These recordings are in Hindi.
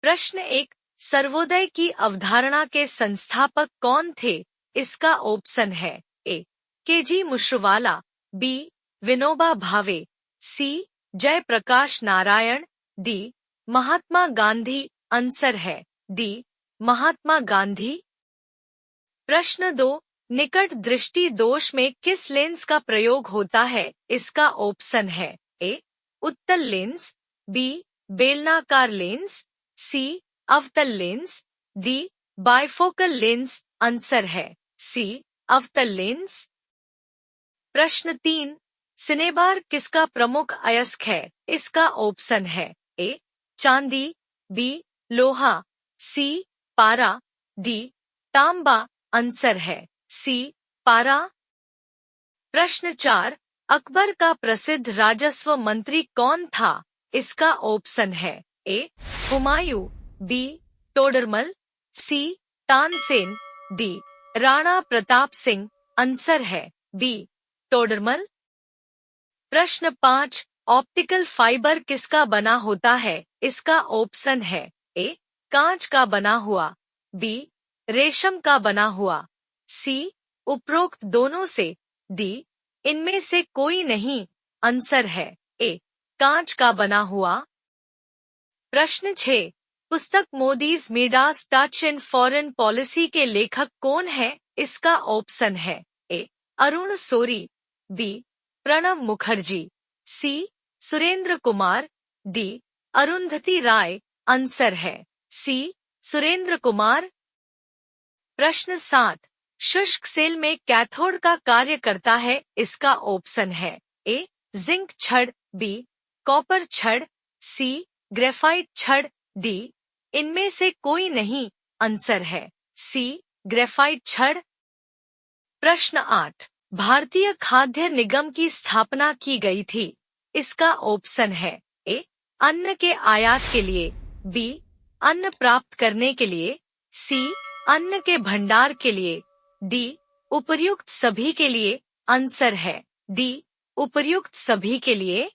प्रश्न 1, सर्वोदय की अवधारणा के संस्थापक कौन थे? इसका ऑप्शन है ए. के.जी. मुश्रवाला, बी. विनोबा भावे, सी. जयप्रकाश नारायण, डी. महात्मा गांधी। आंसर है डी. महात्मा गांधी। प्रश्न 2, निकट दृष्टि दोष में किस लेंस का प्रयोग होता है? इसका ऑप्शन है ए. उत्तल लेंस, बी. बेलनाकार लेंस, सी. अवतल lens, D. Bifocal lens. Answer है सी. अवतल लेंस। प्रश्न 3, सिनेबार किसका प्रमुख अयस्क है? इसका ऑप्शन है ए. चांदी, बी. लोहा, सी. पारा, डी. तांबा। आंसर है सी. पारा। प्रश्न 4, अकबर का प्रसिद्ध राजस्व मंत्री कौन था? इसका ऑप्शन है ए. हुमायूं, बी. टोडरमल, सी. तानसेन, डी. राणा प्रताप सिंह। आंसर है बी. टोडरमल। प्रश्न 5, ऑप्टिकल फाइबर किसका बना होता है? इसका ऑप्शन है ए. कांच का बना हुआ, बी. रेशम का बना हुआ, सी. उपरोक्त दोनों से, डी. इनमें से कोई नहीं। आंसर है ए. कांच का बना हुआ। प्रश्न 6, पुस्तक Modi's Midas touch in foreign policy के लेखक कौन है? इसका ऑप्शन है A. Arun Shourie, B. Pranab Mukherjee, C. Surendra Kumar, D. Arundhati Roy. Answer है सी. सुरेंद्र कुमार। प्रश्न 7, शुष्क सेल में कैथोड का कार्य करता है? इसका ऑप्शन है ए. जिंक छड़, बी. कॉपर छड़, सी. ग्रेफाइट छड़, डी. इनमें से कोई नहीं। आंसर है सी. ग्रेफाइट छड़। प्रश्न 8, भारतीय खाद्य निगम की स्थापना की गई थी? इसका ऑप्शन है ए. अन्न के आयात के लिए, बी. अन्न प्राप्त करने के लिए, सी. अन्न के भंडार के लिए, डी. उपर्युक्त सभी के लिए। आंसर है डी. उपर्युक्त सभी के लिए।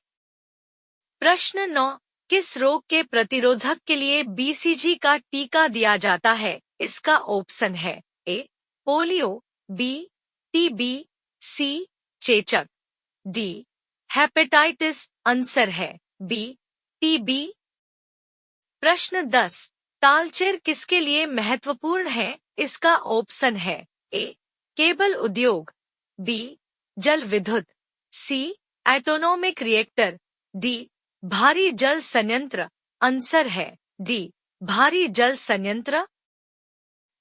प्रश्न 9, किस रोग के प्रतिरोधक के लिए बीसीजी का टीका दिया जाता है? इसका ऑप्शन है A. Polio, B. TB, C. चेचक, डी. हेपेटाइटिस। आंसर है बी. टीबी। प्रश्न 10, तालचेर किसके लिए महत्वपूर्ण है? इसका ऑप्शन है ए. केबल उद्योग, बी. जल विद्युत, सी. Autonomic reactor, D. भारी जल संयंत्र। आंसर है डी. भारी जल संयंत्र।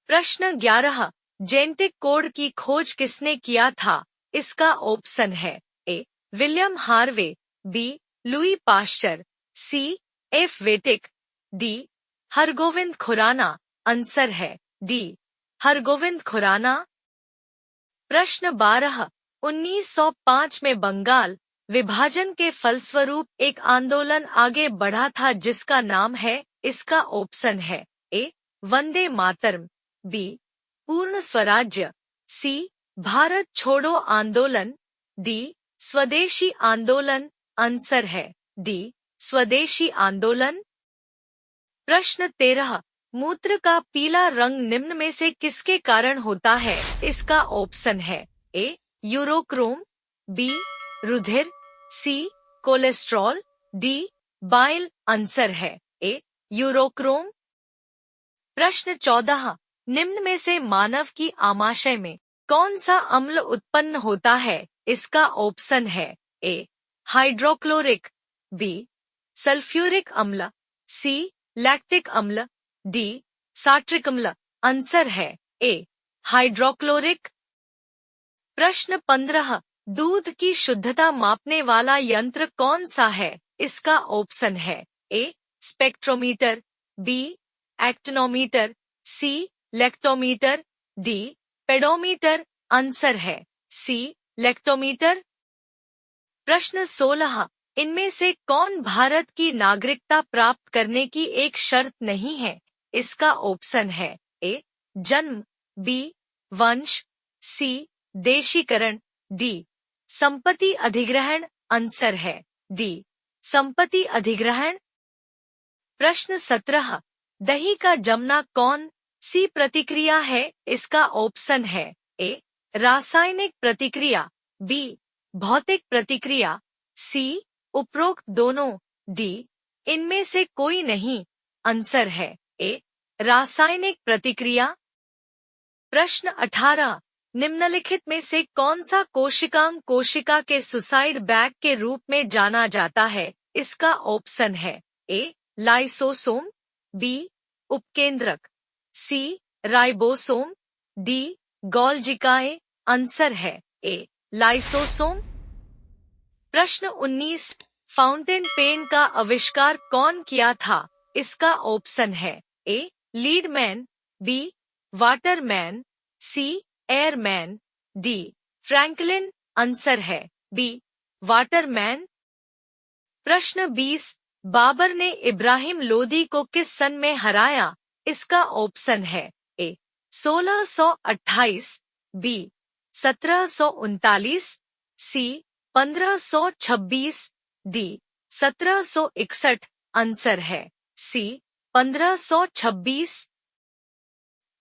प्रश्न 11, जेनेटिक कोड की खोज किसने किया था? इसका ऑप्शन है A. William Harvey, B. Louis Pasteur, C. F. वेटिक, डी. हरगोविंद खुराना। आंसर है डी. हरगोविंद खुराना। प्रश्न 12, 1905 में बंगाल विभाजन के फलस्वरूप एक आंदोलन आगे बढ़ा था जिसका नाम है? इसका ऑप्शन है ए. वंदे मातरम, बी. पूर्ण स्वराज्य, सी. भारत छोड़ो आंदोलन, डी. स्वदेशी आंदोलन। आंसर है डी. स्वदेशी आंदोलन। प्रश्न 13, मूत्र का पीला रंग निम्न में से किसके कारण होता है? इसका ऑप्शन है ए. Urochrome, B. रुधिर, C. Cholesterol, D. Bile. Answer है ए. यूरोक्रोम। प्रश्न 14, निम्न में से मानव की आमाशय में कौन सा अम्ल उत्पन्न होता है? इसका ऑप्शन है ए. Hydrochloric, B. सल्फ्यूरिक अम्ल, सी. लैक्टिक अम्ल, डी. साट्रिक अम्ल। आंसर है ए. हाइड्रोक्लोरिक। प्रश्न 15, दूध की शुद्धता मापने वाला यंत्र कौन सा है? इसका ऑप्शन है A. Spectrometer, B. Actinometer, C. Lactometer, D. Pedometer. Answer है सी. लेक्टोमीटर। प्रश्न 16, इनमें से कौन भारत की नागरिकता प्राप्त करने की एक शर्त नहीं है? इसका ऑप्शन है ए. जन्म, बी. वंश, सी. देशीकरण, डी. संपत्ति अधिग्रहण। आंसर है डी. संपत्ति अधिग्रहण। प्रश्न 17, दही का जमना कौन सी प्रतिक्रिया है? इसका ऑप्शन है ए रासायनिक प्रतिक्रिया, बी भौतिक प्रतिक्रिया, सी उपरोक्त दोनों, डी इनमें से कोई नहीं। आंसर है ए रासायनिक प्रतिक्रिया। प्रश्न 18, निम्नलिखित में से कौन सा कोशिकांग कोशिका के सुसाइड बैग के रूप में जाना जाता है? इसका ऑप्शन है ए लाइसोसोम, बी उपकेंद्रक, सी राइबोसोम, डी गोल्जिकाएं। आंसर है ए लाइसोसोम। प्रश्न 19, फाउंटेन पेन का आविष्कार कौन किया था? इसका ऑप्शन है ए लीडमैन, बी वाटरमैन, सी एयरमैन, डी फ्रैंकलिन। आंसर है बी वाटरमैन। प्रश्न 20, बाबर ने इब्राहिम लोदी को किस सन में हराया? इसका ऑप्शन है ए 1628, बी 1739, सी 1526, डी 1761। आंसर है सी 1526।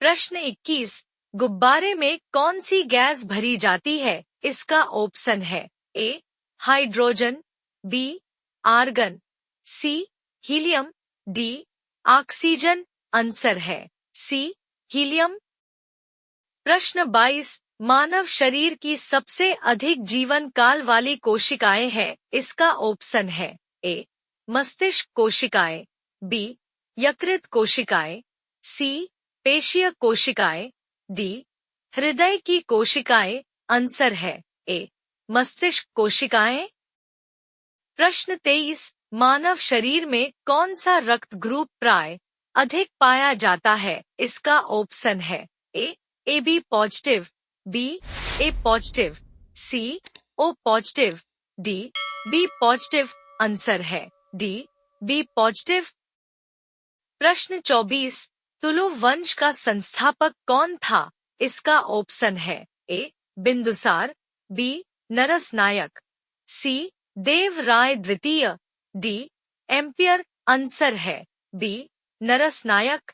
प्रश्न 21, गुब्बारे में कौन सी गैस भरी जाती है? इसका ऑप्शन है ए हाइड्रोजन, बी आर्गन, सी हीलियम, डी ऑक्सीजन। आंसर है सी हीलियम। प्रश्न 22, मानव शरीर की सबसे अधिक जीवन काल वाली कोशिकाएं हैं? इसका ऑप्शन है ए मस्तिष्क कोशिकाएं, बी यकृत कोशिकाएं, सी पेशीय कोशिकाएं, डी हृदय की कोशिकाएं। आंसर है ए मस्तिष्क कोशिकाएं। प्रश्न 23, मानव शरीर में कौन सा रक्त ग्रुप प्राय अधिक पाया जाता है? इसका ऑप्शन है A B positive, B A positive, C O positive, D B positive. Answer है डी बी पॉजिटिव। प्रश्न 24, तुलु वंश का संस्थापक कौन था? इसका ऑप्शन है ए बिंदुसार, बी नरस नायक, सी देव राय द्वितीय, डी एम्पियर। आंसर है बी नरस नायक।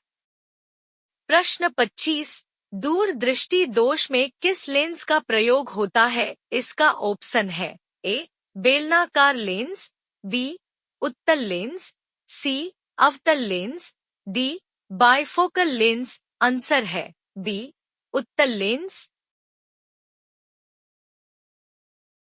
प्रश्न 25, दूरदृष्टि दोष में किस लेंस का प्रयोग होता है? इसका ऑप्शन है ए बेलनाकार लेंस, बी उत्तल लेंस, सी अवतल lens, D bifocal lens. Answer है बी उत्तल लेंस।